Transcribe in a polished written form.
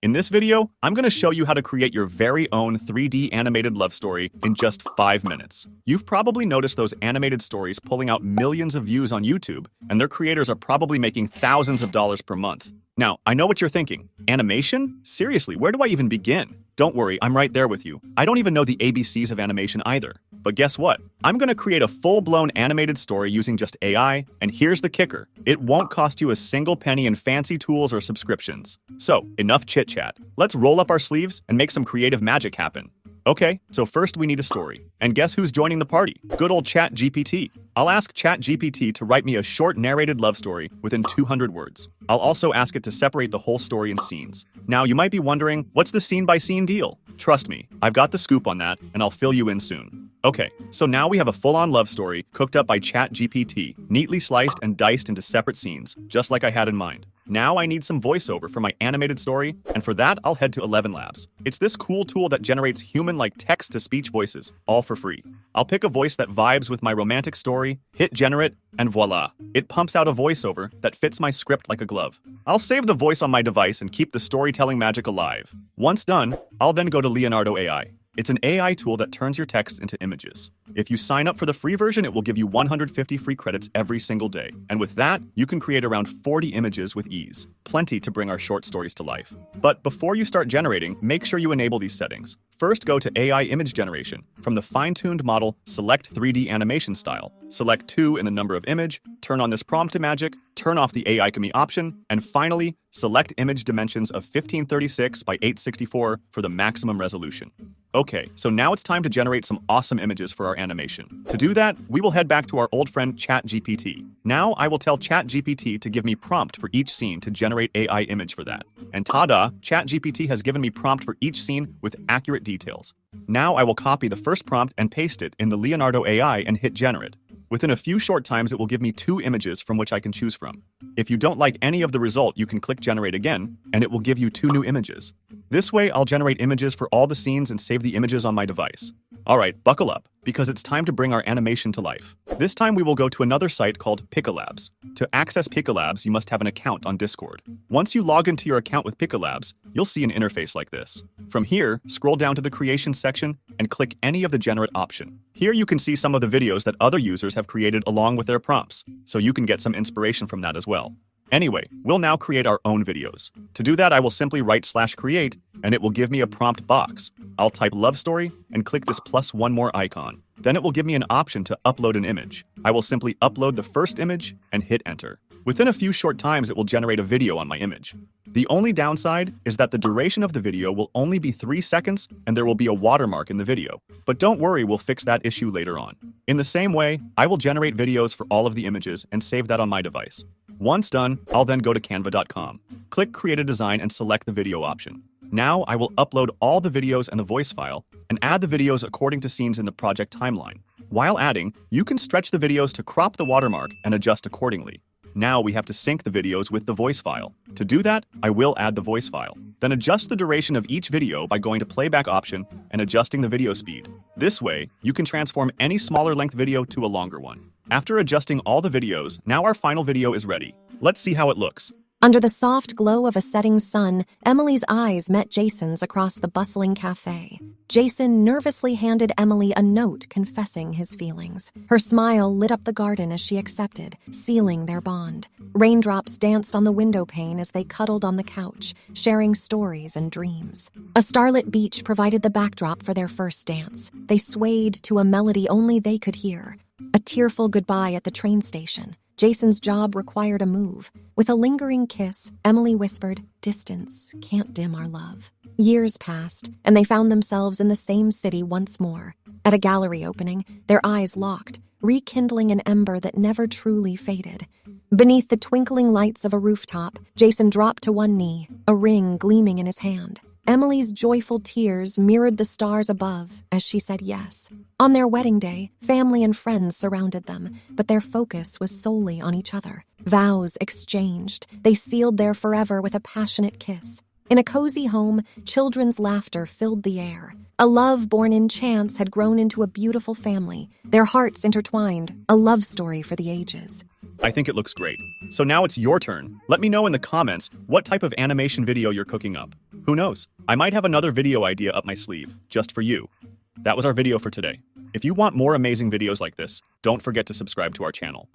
In this video, I'm going to show you how to create your very own 3D animated love story in just 5 minutes. You've probably noticed those animated stories pulling out millions of views on YouTube, and their creators are probably making thousands of dollars per month. Now, I know what you're thinking. Animation? Seriously, where do I even begin? Don't worry, I'm right there with you. I don't even know the ABCs of animation either. But guess what? I'm going to create a full-blown animated story using just AI, and here's the kicker. It won't cost you a single penny in fancy tools or subscriptions. So, enough chit-chat. Let's roll up our sleeves and make some creative magic happen. Okay, so first we need a story. And guess who's joining the party? Good old chatgpt. I'll ask chatgpt to write me a short narrated love story within 200 words. I'll also ask it to separate the whole story in scenes. Now, you might be wondering, what's the scene-by-scene deal? Trust me, I've got the scoop on that, and I'll fill you in soon. Okay, so now we have a full-on love story cooked up by chatgpt, neatly sliced and diced into separate scenes, just like I had in mind. Now I need some voiceover for my animated story, and for that, I'll head to ElevenLabs. It's this cool tool that generates human-like text-to-speech voices, all for free. I'll pick a voice that vibes with my romantic story, hit generate, and voila! It pumps out a voiceover that fits my script like a glove. I'll save the voice on my device and keep the storytelling magic alive. Once done, I'll then go to Leonardo AI. It's an AI tool that turns your text into images. If you sign up for the free version, it will give you 150 free credits every single day. And with that, you can create around 40 images with ease. Plenty to bring our short stories to life. But before you start generating, make sure you enable these settings. First, go to AI image generation. From the fine-tuned model, select 3D animation style. Select 2 in the number of image, turn on this prompt to magic, turn off the AI Kami option, and finally, select image dimensions of 1536 by 864 for the maximum resolution. Okay, so now it's time to generate some awesome images for our animation. To do that, we will head back to our old friend ChatGPT. Now I will tell ChatGPT to give me prompt for each scene to generate AI image for that. And ta-da, ChatGPT has given me prompt for each scene with accurate details. Now I will copy the first prompt and paste it in the Leonardo AI and hit generate. Within a few short times, it will give me 2 images from which I can choose from. If you don't like any of the result, you can click generate again, and it will give you 2 new images. This way, I'll generate images for all the scenes and save the images on my device. Alright, buckle up, because it's time to bring our animation to life. This time we will go to another site called Pikalabs. To access Pikalabs, you must have an account on Discord. Once you log into your account with Pikalabs, you'll see an interface like this. From here, scroll down to the Creation section and click any of the Generate option. Here you can see some of the videos that other users have created along with their prompts, so you can get some inspiration from that as well. Anyway, we'll now create our own videos. To do that, I will simply write /create, and it will give me a prompt box. I'll type love story and click this +1 more icon. Then it will give me an option to upload an image. I will simply upload the first image and hit enter. Within a few short times, it will generate a video on my image. The only downside is that the duration of the video will only be 3 seconds and there will be a watermark in the video. But don't worry, we'll fix that issue later on. In the same way, I will generate videos for all of the images and save that on my device. Once done, I'll then go to canva.com. Click Create a Design and select the video option. Now I will upload all the videos and the voice file and add the videos according to scenes in the project timeline. While adding, you can stretch the videos to crop the watermark and adjust accordingly. Now we have to sync the videos with the voice file. To do that, I will add the voice file. Then adjust the duration of each video by going to playback option and adjusting the video speed. This way, you can transform any smaller length video to a longer one. After adjusting all the videos, now our final video is ready. Let's see how it looks. Under the soft glow of a setting sun, Emily's eyes met Jason's across the bustling cafe. Jason nervously handed Emily a note confessing his feelings. Her smile lit up the garden as she accepted, sealing their bond. Raindrops danced on the window pane as they cuddled on the couch, sharing stories and dreams. A starlit beach provided the backdrop for their first dance. They swayed to a melody only they could hear. A tearful goodbye at the train station. Jason's job required a move. With a lingering kiss, Emily whispered, "Distance can't dim our love." Years passed, and they found themselves in the same city once more. At a gallery opening, their eyes locked, rekindling an ember that never truly faded. Beneath the twinkling lights of a rooftop, Jason dropped to one knee, a ring gleaming in his hand. Emily's joyful tears mirrored the stars above as she said yes. On their wedding day, family and friends surrounded them, but their focus was solely on each other. Vows exchanged, they sealed their forever with a passionate kiss. In a cozy home, children's laughter filled the air. A love born in chance had grown into a beautiful family, their hearts intertwined, a love story for the ages. I think it looks great. So now it's your turn. Let me know in the comments what type of animation video you're cooking up. Who knows? I might have another video idea up my sleeve, just for you. That was our video for today. If you want more amazing videos like this, don't forget to subscribe to our channel.